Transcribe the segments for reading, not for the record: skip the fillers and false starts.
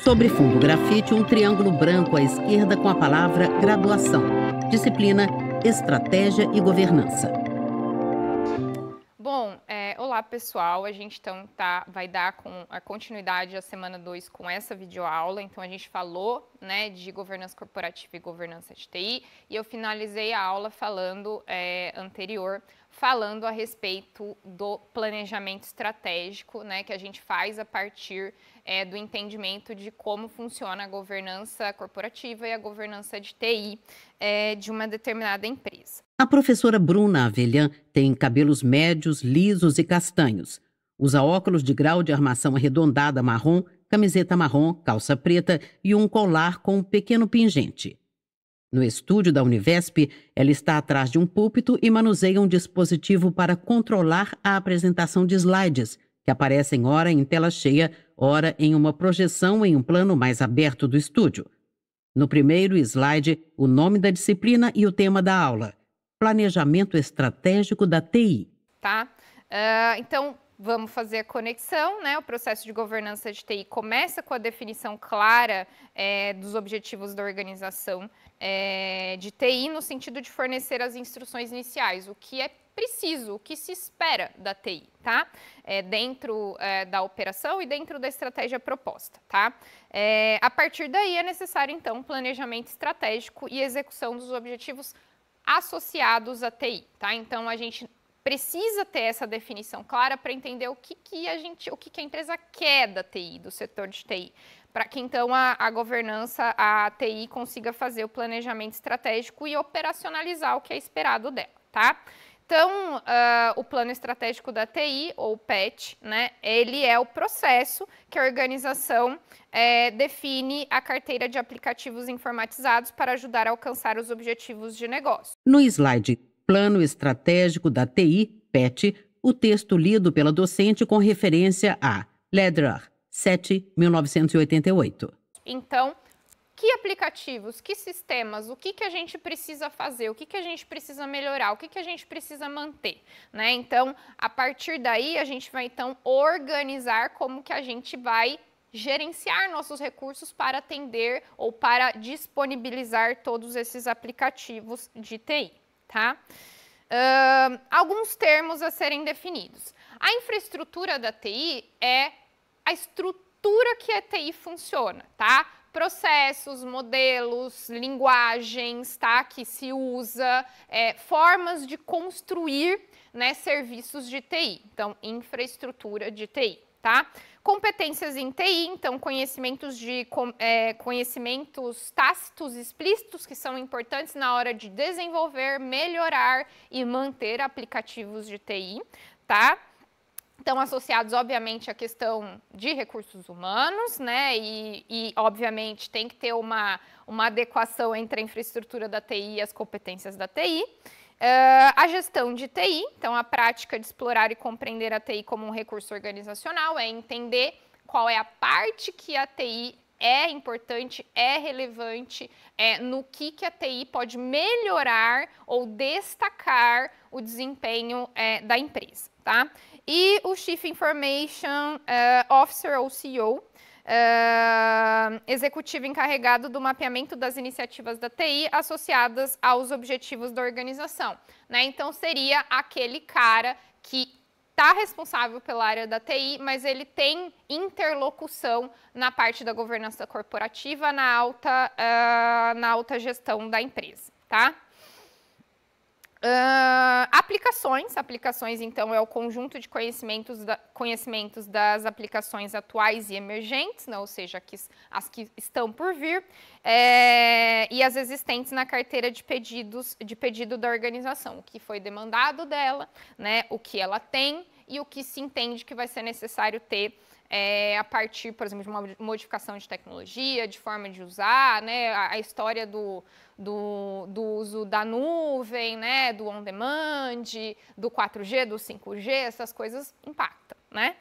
Sobre fundo grafite, um triângulo branco à esquerda com a palavra graduação. Disciplina, estratégia e governança. Bom, olá pessoal, a gente então vai dar com a continuidade da semana 2 com essa videoaula. Então a gente falou, né, de governança corporativa e governança de TI, e eu finalizei a aula falando a respeito do planejamento estratégico, né, que a gente faz a partir do entendimento de como funciona a governança corporativa e a governança de TI de uma determinada empresa. A professora Bruna Avelhan tem cabelos médios, lisos e castanhos. Usa óculos de grau de armação arredondada marrom, camiseta marrom, calça preta e um colar com um pequeno pingente. No estúdio da Univesp, ela está atrás de um púlpito e manuseia um dispositivo para controlar a apresentação de slides, que aparecem ora em tela cheia, ora em uma projeção em um plano mais aberto do estúdio. No primeiro slide, o nome da disciplina e o tema da aula: Planejamento Estratégico da TI. Tá? Então, vamos fazer a conexão, né? O processo de governança de TI começa com a definição clara dos objetivos da organização de TI, no sentido de fornecer as instruções iniciais, o que é preciso, o que se espera da TI, tá? Dentro da operação e dentro da estratégia proposta, tá? A partir daí é necessário, então, planejamento estratégico e execução dos objetivos associados à TI, tá? Então, a gente precisa ter essa definição clara para entender o que a empresa quer da TI, do setor de TI, para que então a governança, a TI consiga fazer o planejamento estratégico e operacionalizar o que é esperado dela, tá? Então, o Plano Estratégico da TI, ou PET, né, ele é o processo que a organização define a carteira de aplicativos informatizados para ajudar a alcançar os objetivos de negócio. No slide Plano Estratégico da TI, PET, o texto lido pela docente com referência a Lederer, 7, 1988. Então, que aplicativos, que sistemas, o que a gente precisa fazer, o que a gente precisa melhorar, o que a gente precisa manter, né? Então, a partir daí, a gente vai, então, organizar como que a gente vai gerenciar nossos recursos para atender ou para disponibilizar todos esses aplicativos de TI, tá? Alguns termos a serem definidos. A infraestrutura da TI é a estrutura que a TI funciona, tá? Processos, modelos, linguagens, tá, que se usa, formas de construir, né, serviços de TI. Então, infraestrutura de TI, tá? Competências em TI, então, conhecimentos tácitos explícitos que são importantes na hora de desenvolver, melhorar e manter aplicativos de TI, tá? Estão associados, obviamente, à questão de recursos humanos, né? E obviamente, tem que ter uma adequação entre a infraestrutura da TI e as competências da TI. A gestão de TI, então, a prática de explorar e compreender a TI como um recurso organizacional, é entender qual é a parte que a TI é importante, é relevante, no que a TI pode melhorar ou destacar o desempenho da empresa, tá? E o Chief Information Officer, ou CEO, executivo encarregado do mapeamento das iniciativas da TI associadas aos objetivos da organização, né? Então, seria aquele cara que está responsável pela área da TI, mas ele tem interlocução na parte da governança corporativa, na alta gestão da empresa, tá? Aplicações, então, é o conjunto de conhecimentos das aplicações atuais e emergentes, né, ou seja, as que estão por vir, e as existentes na carteira de pedido da organização, o que foi demandado dela, né, o que ela tem e o que se entende que vai ser necessário ter a partir, por exemplo, de uma modificação de tecnologia, de forma de usar, né, a história do uso da nuvem, né, do on-demand, do 4G, do 5G, essas coisas impactam, né?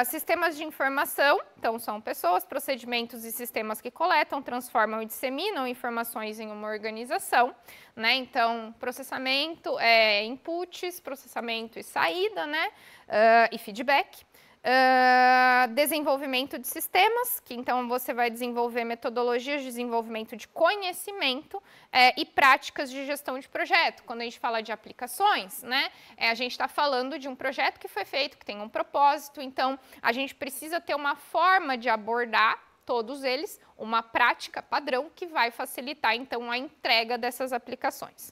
Sistemas de informação, então são pessoas, procedimentos e sistemas que coletam, transformam e disseminam informações em uma organização, né? Então, processamento, inputs, processamento e saída, né? E feedback. Desenvolvimento de sistemas, que então você vai desenvolver metodologias de desenvolvimento de conhecimento e práticas de gestão de projeto. Quando a gente fala de aplicações, né, a gente está falando de um projeto que foi feito, que tem um propósito, então a gente precisa ter uma forma de abordar todos eles, uma prática padrão que vai facilitar então a entrega dessas aplicações.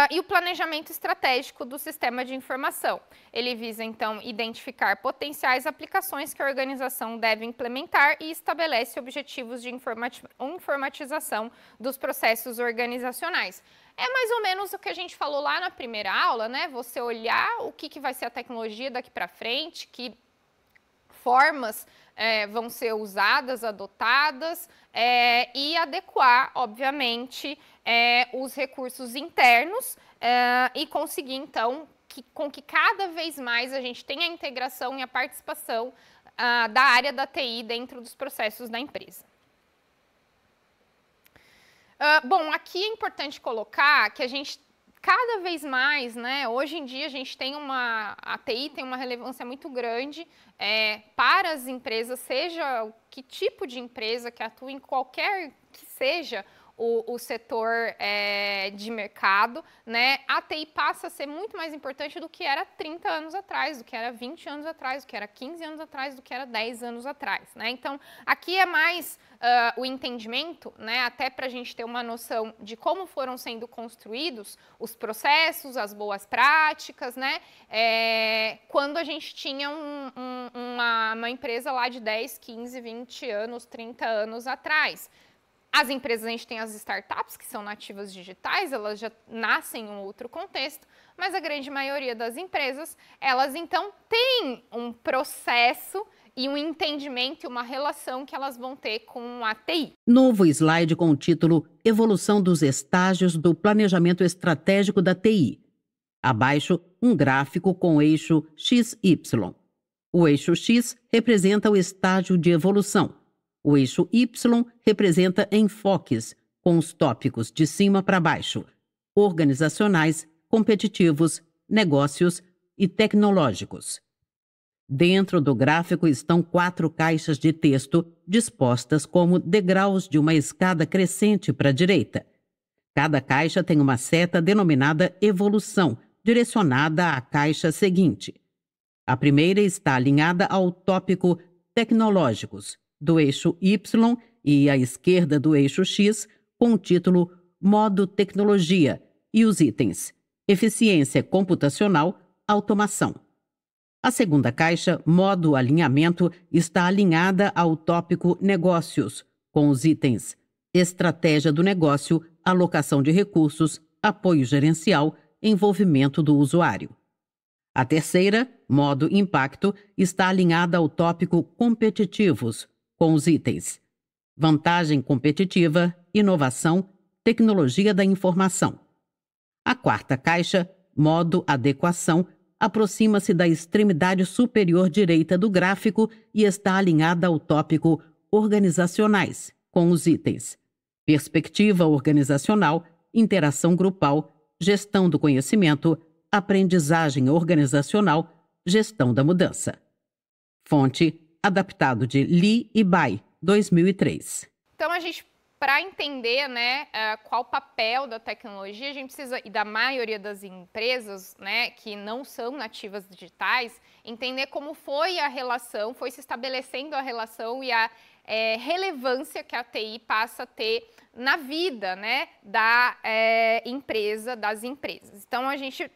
E o planejamento estratégico do sistema de informação. Ele visa, então, identificar potenciais aplicações que a organização deve implementar e estabelece objetivos de informatização dos processos organizacionais. É mais ou menos o que a gente falou lá na primeira aula, né? Você olhar o que vai ser a tecnologia daqui para frente, que formas vão ser usadas, adotadas e adequar, obviamente, os recursos internos e conseguir, então, com que cada vez mais a gente tenha a integração e a participação da área da TI dentro dos processos da empresa. Bom, aqui é importante colocar que a gente cada vez mais, né, hoje em dia a gente tem a TI tem uma relevância muito grande para as empresas, seja que tipo de empresa que atua em qualquer que seja o setor de mercado, né, a TI passa a ser muito mais importante do que era 30 anos atrás, do que era 20 anos atrás, do que era 15 anos atrás, do que era 10 anos atrás, né? Então, aqui é mais o entendimento, né, até para a gente ter uma noção de como foram sendo construídos os processos, as boas práticas, né, quando a gente tinha uma empresa lá de 10, 15, 20 anos, 30 anos atrás. As empresas, a gente tem as startups, que são nativas digitais, elas já nascem em um outro contexto, mas a grande maioria das empresas, elas então têm um processo e um entendimento e uma relação que elas vão ter com a TI. Novo slide com o título Evolução dos estágios do planejamento estratégico da TI. Abaixo, um gráfico com o eixo XY. O eixo X representa o estágio de evolução. O eixo Y representa enfoques, com os tópicos de cima para baixo: organizacionais, competitivos, negócios e tecnológicos. Dentro do gráfico estão 4 caixas de texto dispostas como degraus de uma escada crescente para a direita. Cada caixa tem uma seta denominada evolução, direcionada à caixa seguinte. A primeira está alinhada ao tópico tecnológicos, do eixo Y e à esquerda do eixo X, com o título Modo Tecnologia e os itens Eficiência Computacional, Automação. A segunda caixa, Modo Alinhamento, está alinhada ao tópico Negócios, com os itens Estratégia do Negócio, Alocação de Recursos, Apoio Gerencial, Envolvimento do Usuário. A terceira, Modo Impacto, está alinhada ao tópico Competitivos, com os itens Vantagem Competitiva, Inovação, Tecnologia da Informação. A quarta caixa, Modo Adequação, aproxima-se da extremidade superior direita do gráfico e está alinhada ao tópico Organizacionais, com os itens Perspectiva Organizacional, Interação Grupal, Gestão do Conhecimento, Aprendizagem Organizacional, Gestão da Mudança. Fonte: adaptado de Lee e Bai, 2003. Então, para entender, né, qual o papel da tecnologia, a gente precisa, e da maioria das empresas, né, que não são nativas digitais, entender como foi a relação, foi se estabelecendo a relação e a relevância que a TI passa a ter na vida, né, da empresa, das empresas. Então, a gente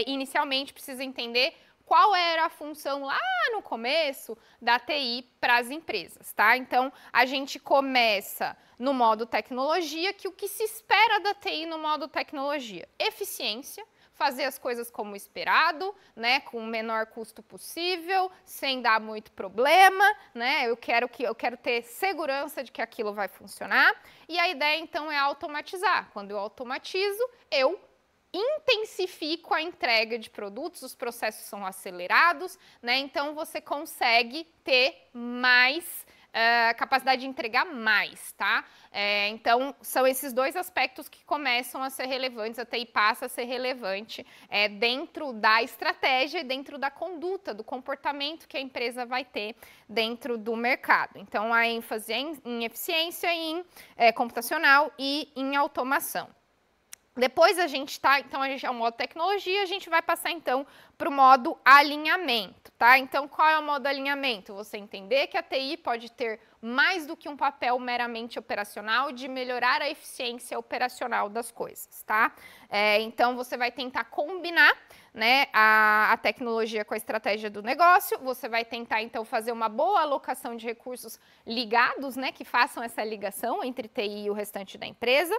inicialmente precisa entender qual era a função lá no começo da TI para as empresas, tá? Então, a gente começa no modo tecnologia, que o que se espera da TI no modo tecnologia? Eficiência, fazer as coisas como esperado, né, com o menor custo possível, sem dar muito problema, né? Eu quero ter segurança de que aquilo vai funcionar. E a ideia, então, é automatizar. Quando eu automatizo, eu intensifico a entrega de produtos, os processos são acelerados, né? Então você consegue ter mais capacidade de entregar mais, tá? Então, são esses dois aspectos que começam a ser relevantes, a TI passa a ser relevante dentro da estratégia e dentro da conduta, do comportamento que a empresa vai ter dentro do mercado. Então, a ênfase em eficiência, em computacional e em automação. Depois a gente então a gente é o modo tecnologia, a gente vai passar então para o modo alinhamento, tá? Então qual é o modo alinhamento? Você entender que a TI pode ter mais do que um papel meramente operacional de melhorar a eficiência operacional das coisas, tá? Então você vai tentar combinar, né, a tecnologia com a estratégia do negócio, você vai tentar então fazer uma boa alocação de recursos ligados, né, que façam essa ligação entre TI e o restante da empresa.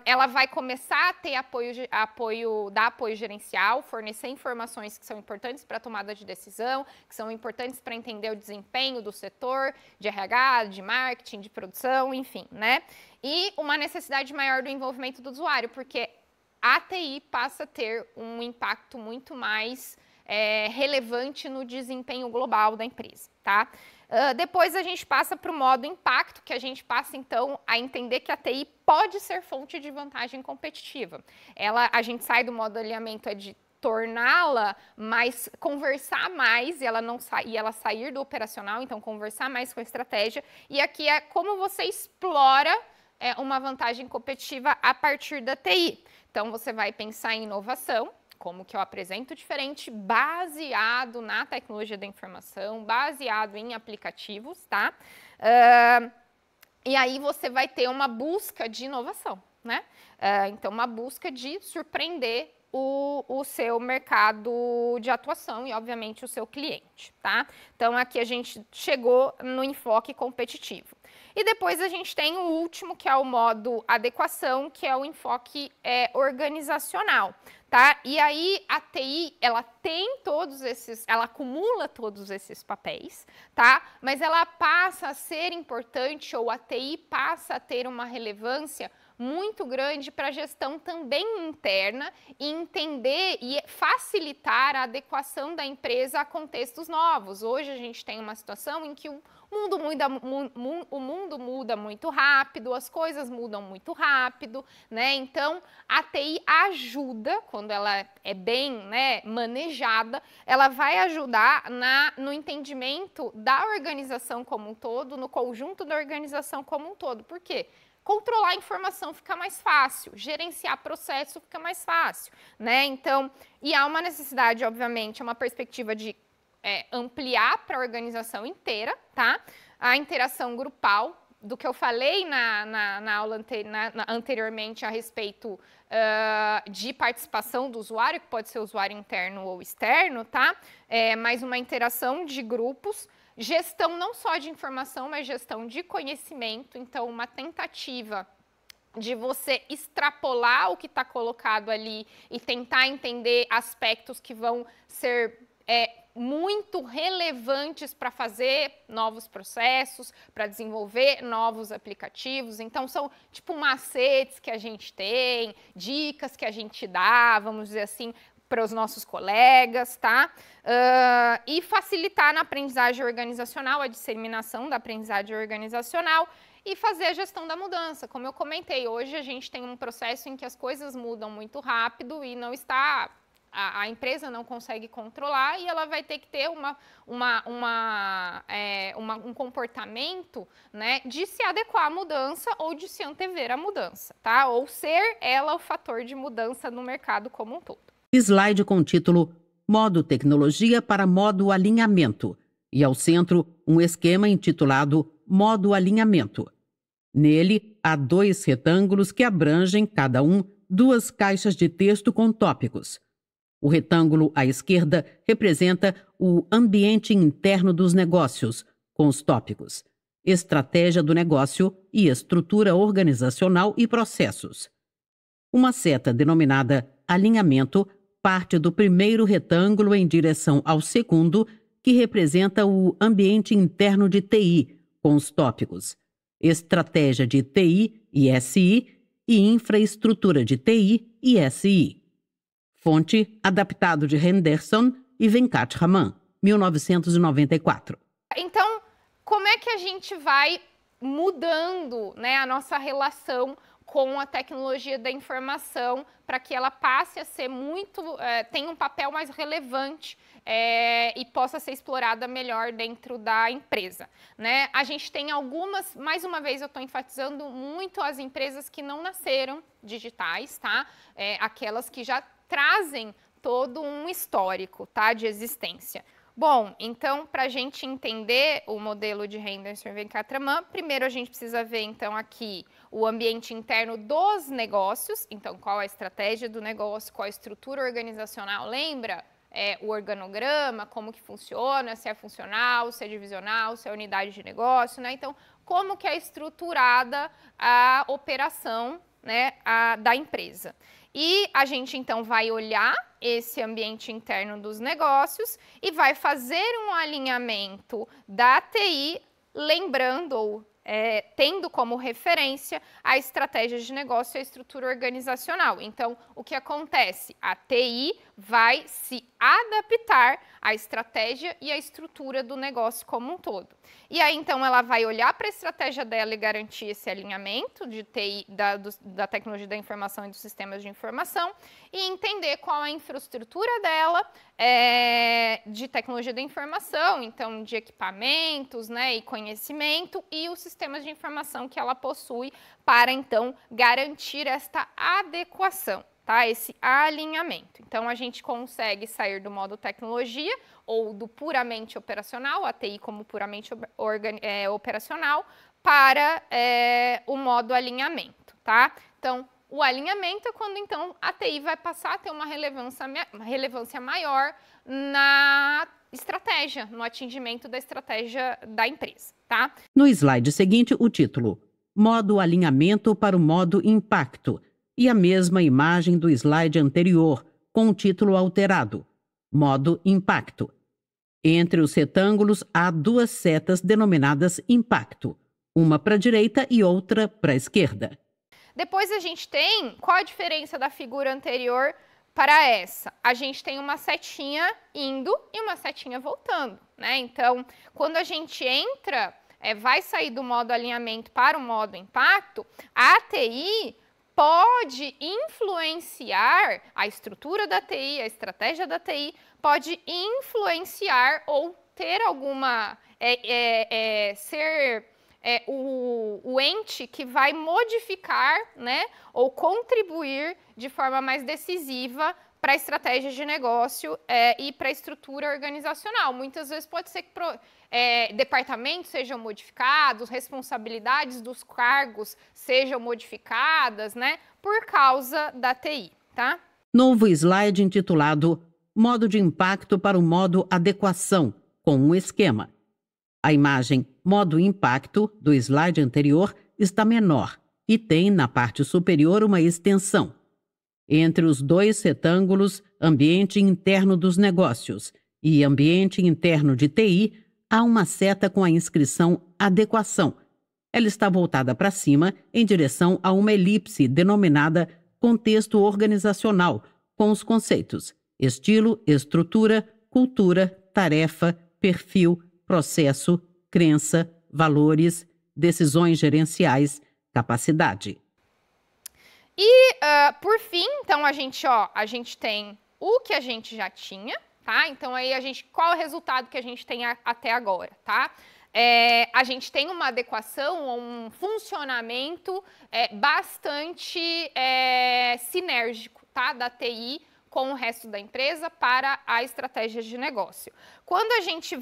Ela vai começar a ter apoio gerencial, fornecer informações que são importantes para a tomada de decisão, que são importantes para entender o desempenho do setor, de RH, de marketing, de produção, enfim, né? E uma necessidade maior do envolvimento do usuário, porque a TI passa a ter um impacto muito mais relevante no desempenho global da empresa, tá? Depois a gente passa para o modo impacto, que a gente passa então a entender que a TI pode ser fonte de vantagem competitiva. A gente sai do modo alinhamento de torná-la mais, conversar mais e ela sair do operacional, então conversar mais com a estratégia. E aqui é como você explora uma vantagem competitiva a partir da TI. Então você vai pensar em inovação, como que eu apresento diferente, baseado na tecnologia da informação, baseado em aplicativos, tá? E aí você vai ter uma busca de inovação, né? Então, uma busca de surpreender o seu mercado de atuação e, obviamente, o seu cliente, tá? Então, aqui a gente chegou no enfoque competitivo. E depois a gente tem o último, que é o modo adequação, que é o enfoque organizacional, tá? E aí a TI, ela acumula todos esses papéis, tá? Mas ela passa a ser importante, ou a TI passa a ter uma relevância muito grande para a gestão também interna e entender e facilitar a adequação da empresa a contextos novos. Hoje a gente tem uma situação em que o mundo muda muito rápido, as coisas mudam muito rápido, né? Então, a TI ajuda, quando ela é bem, né, manejada, ela vai ajudar no entendimento da organização como um todo, no conjunto da organização como um todo. Por quê? Controlar a informação fica mais fácil, gerenciar processo fica mais fácil, né? Então, e há uma necessidade, obviamente, uma perspectiva de ampliar para a organização inteira, tá? A interação grupal, do que eu falei na aula anteriormente a respeito de participação do usuário, que pode ser usuário interno ou externo, tá? Mais uma interação de grupos, gestão não só de informação, mas gestão de conhecimento, então uma tentativa de você extrapolar o que está colocado ali e tentar entender aspectos que vão ser muito relevantes para fazer novos processos, para desenvolver novos aplicativos. Então, são tipo macetes que a gente tem, dicas que a gente dá, vamos dizer assim, para os nossos colegas, tá? E facilitar na aprendizagem organizacional, a disseminação da aprendizagem organizacional e fazer a gestão da mudança. Como eu comentei, hoje a gente tem um processo em que as coisas mudam muito rápido e não está... A empresa não consegue controlar e ela vai ter que ter um comportamento, né, de se adequar à mudança ou de se antever à mudança, tá? Ou ser ela o fator de mudança no mercado como um todo. Slide com o título Modo Tecnologia para Modo Alinhamento e ao centro um esquema intitulado Modo Alinhamento. Nele há 2 retângulos que abrangem, cada um, 2 caixas de texto com tópicos. O retângulo à esquerda representa o ambiente interno dos negócios, com os tópicos estratégia do negócio e estrutura organizacional e processos. Uma seta denominada alinhamento parte do primeiro retângulo em direção ao segundo, que representa o ambiente interno de TI, com os tópicos estratégia de TI e SI e infraestrutura de TI e SI. Fonte, adaptado de Henderson e Venkataraman, 1994. Então, como é que a gente vai mudando, né, a nossa relação com a tecnologia da informação para que ela passe a ser tenha um papel mais relevante e possa ser explorada melhor dentro da empresa, né? A gente tem algumas, mais uma vez eu estou enfatizando muito as empresas que não nasceram digitais, tá? Aquelas que já trazem todo um histórico, tá, de existência. Bom, então, para a gente entender o modelo de Henderson e Venkatraman, primeiro a gente precisa ver, então, aqui o ambiente interno dos negócios. Então, qual a estratégia do negócio, qual a estrutura organizacional, lembra? O organograma, como que funciona, se é funcional, se é divisional, se é unidade de negócio, né? Então, como que é estruturada a operação, né, da empresa. E a gente, então, vai olhar esse ambiente interno dos negócios e vai fazer um alinhamento da TI, lembrando ou tendo como referência a estratégia de negócio e a estrutura organizacional. Então, o que acontece? A TI vai se adaptar à estratégia e à estrutura do negócio como um todo. E aí, então, ela vai olhar para a estratégia dela e garantir esse alinhamento de TI, da tecnologia da informação e dos sistemas de informação, e entender qual é a infraestrutura dela de tecnologia da informação, então, de equipamentos, né, e conhecimento, e os sistemas de informação que ela possui para, então, garantir esta adequação. Tá? Esse alinhamento. Então, a gente consegue sair do modo tecnologia ou do puramente operacional, a TI como puramente operacional, para o modo alinhamento. Tá? Então, o alinhamento é quando, então, a TI vai passar a ter uma relevância maior na estratégia, no atingimento da estratégia da empresa. Tá? No slide seguinte, o título: Modo alinhamento para o modo impacto. E a mesma imagem do slide anterior, com o título alterado: Modo impacto. Entre os retângulos há duas setas denominadas impacto, uma para a direita e outra para a esquerda. Depois a gente tem, qual a diferença da figura anterior para essa? A gente tem uma setinha indo e uma setinha voltando, né? Então, quando a gente entra, vai sair do modo alinhamento para o modo impacto, a TI pode influenciar a estrutura da TI, a estratégia da TI, pode influenciar ou ter alguma, ser o ente que vai modificar, né, ou contribuir de forma mais decisiva para a estratégia de negócio e para a estrutura organizacional. Muitas vezes pode ser que departamentos sejam modificados, responsabilidades dos cargos sejam modificadas, né, por causa da TI, tá? Novo slide intitulado Modo de impacto para o modo adequação, com um esquema. A imagem modo impacto do slide anterior está menor e tem na parte superior uma extensão. Entre os dois retângulos, ambiente interno dos negócios e ambiente interno de TI, há uma seta com a inscrição adequação. Ela está voltada para cima em direção a uma elipse denominada contexto organizacional, com os conceitos estilo, estrutura, cultura, tarefa, perfil, processo, crença, valores, decisões gerenciais, capacidade. E, por fim, então, a gente tem o que a gente já tinha, tá? Então, aí qual é o resultado que a gente tem até agora, tá? A gente tem uma adequação, um funcionamento bastante sinérgico, tá? Da TI com o resto da empresa para a estratégia de negócio. Quando a gente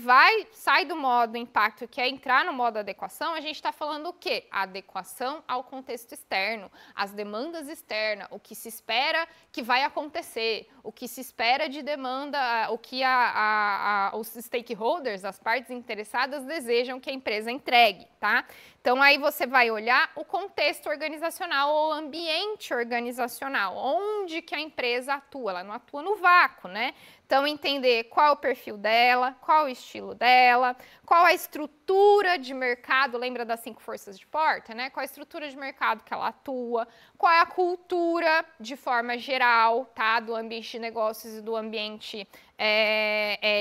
sai do modo impacto e quer entrar no modo adequação, a gente está falando o quê? A adequação ao contexto externo, as demandas externas, o que se espera que vai acontecer, o que se espera de demanda, o que os stakeholders, as partes interessadas, desejam que a empresa entregue, tá? Então, aí você vai olhar o contexto organizacional ou ambiente organizacional, onde que a empresa atua, ela não atua no vácuo, né? Então, entender qual é o perfil dela, qual é o estilo dela, qual é a estrutura de mercado, lembra das 5 forças de porta, né? Qual é a estrutura de mercado que ela atua, qual é a cultura de forma geral, tá? Do ambiente de negócios e do ambiente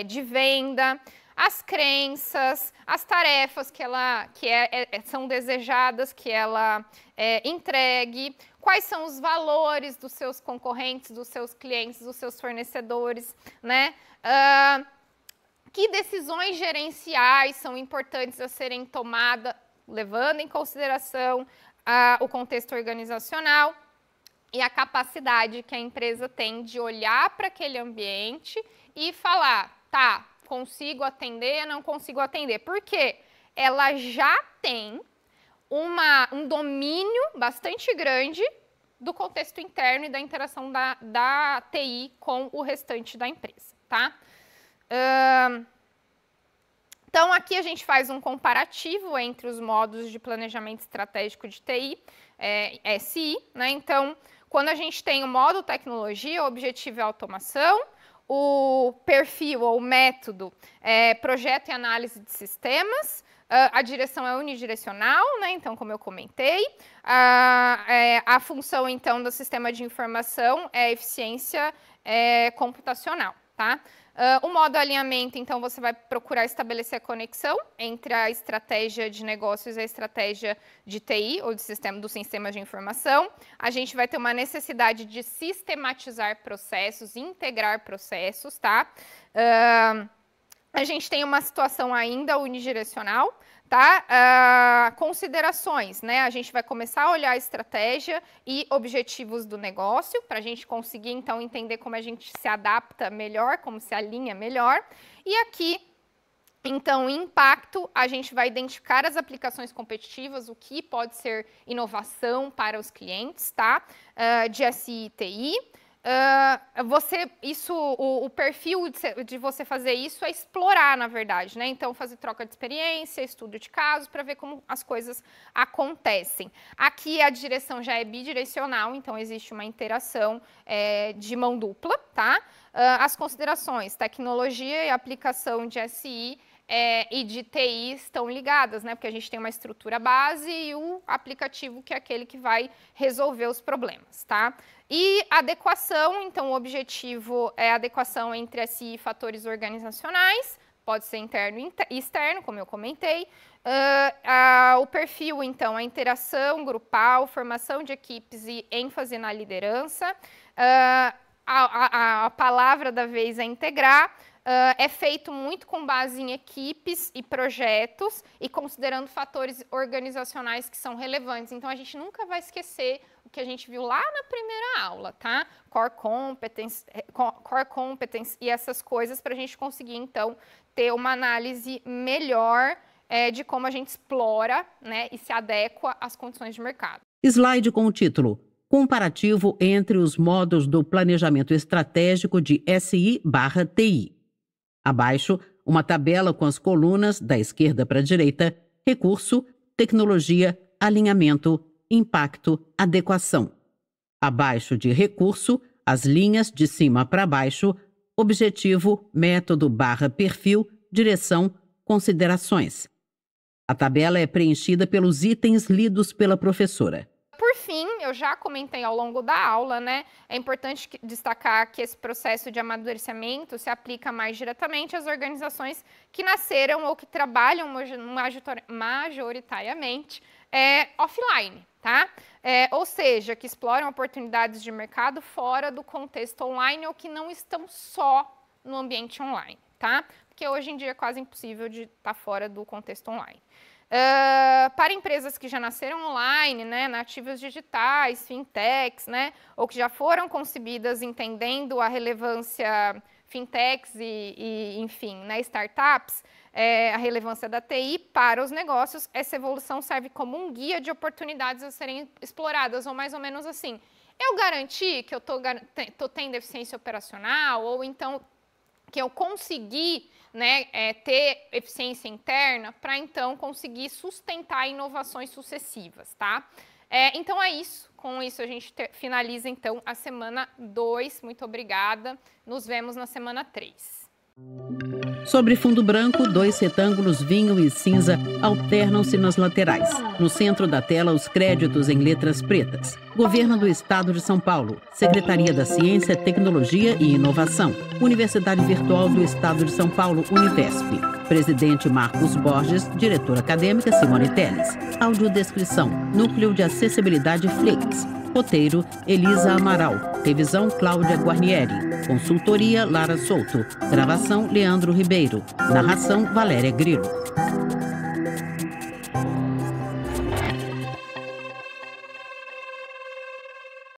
de venda. as crenças, as tarefas são desejadas que ela entregue, quais são os valores dos seus concorrentes, dos seus clientes, dos seus fornecedores, né? Que decisões gerenciais são importantes a serem tomadas, levando em consideração o contexto organizacional e a capacidade que a empresa tem de olhar para aquele ambiente e falar, tá, consigo atender, não consigo atender. Porque ela já tem um domínio bastante grande do contexto interno e da interação da TI com o restante da empresa, tá? Então, aqui a gente faz um comparativo entre os modos de planejamento estratégico de TI, SI, né? Então, quando a gente tem o modo tecnologia, o objetivo é automação, o perfil ou método é projeto e análise de sistemas, a direção é unidirecional, né? Então, como eu comentei, a função, então, do sistema de informação é eficiência computacional, tá? O modo alinhamento, então, você vai procurar estabelecer a conexão entre a estratégia de negócios e a estratégia de TI, ou dos sistemas de informação. A gente vai ter uma necessidade de sistematizar processos, integrar processos, tá? A gente tem uma situação ainda unidirecional, tá? Considerações, né? A gente vai começar a olhar a estratégia e objetivos do negócio, para a gente conseguir, então, entender como a gente se adapta melhor, como se alinha melhor. E aqui, então, impacto, a gente vai identificar as aplicações competitivas, o que pode ser inovação para os clientes, tá? De SI e TI. O perfil de você fazer isso é explorar, na verdade, né? Então, fazer troca de experiência, estudo de casos, para ver como as coisas acontecem. Aqui a direção já é bidirecional, então existe uma interação de mão dupla, tá? As considerações, tecnologia e aplicação de SI e de TI estão ligadas, né? Porque a gente tem uma estrutura base e o aplicativo que é aquele que vai resolver os problemas, tá? E adequação, então o objetivo é a adequação entre SI e fatores organizacionais, pode ser interno e externo, como eu comentei. O perfil, então, a interação grupal, formação de equipes e ênfase na liderança. A palavra da vez é integrar. É feito muito com base em equipes e projetos e considerando fatores organizacionais que são relevantes. Então, a gente nunca vai esquecer o que a gente viu lá na primeira aula, tá? Core competence e essas coisas para a gente conseguir, então, ter uma análise melhor de como a gente explora, né, e se adequa às condições de mercado. Slide com o título Comparativo entre os modos do planejamento estratégico de SI/TI. Abaixo, uma tabela com as colunas, da esquerda para a direita, recurso, tecnologia, alinhamento, impacto, adequação. Abaixo de recurso, as linhas de cima para baixo, objetivo, método/perfil, direção, considerações. A tabela é preenchida pelos itens lidos pela professora. Por fim, eu já comentei ao longo da aula, né? É importante destacar que esse processo de amadurecimento se aplica mais diretamente às organizações que nasceram ou que trabalham majoritariamente offline, tá? Ou seja, que exploram oportunidades de mercado fora do contexto online ou que não estão só no ambiente online, tá? Porque hoje em dia é quase impossível de estar fora do contexto online. Para empresas que já nasceram online, né, nativas digitais, fintechs, né, ou que já foram concebidas entendendo a relevância fintechs e enfim, né, startups, a relevância da TI para os negócios, essa evolução serve como um guia de oportunidades a serem exploradas, ou mais ou menos assim, eu garanti que eu tô tendo eficiência operacional, ou então que eu consegui, né, ter eficiência interna para, então, conseguir sustentar inovações sucessivas, tá? Então, é isso. Com isso, a gente finaliza, então, a semana 2. Muito obrigada. Nos vemos na semana 3. Sobre fundo branco, 2 retângulos vinho e cinza alternam-se nas laterais. No centro da tela, os créditos em letras pretas. Governo do Estado de São Paulo, Secretaria da Ciência, Tecnologia e Inovação, Universidade Virtual do Estado de São Paulo, Univesp. Presidente Marcos Borges, diretora acadêmica Simone Telles. Audiodescrição, Núcleo de Acessibilidade Flix. Roteiro, Elisa Amaral. Revisão, Cláudia Guarnieri. Consultoria, Lara Souto. Gravação, Leandro Ribeiro. Narração, Valéria Grilo.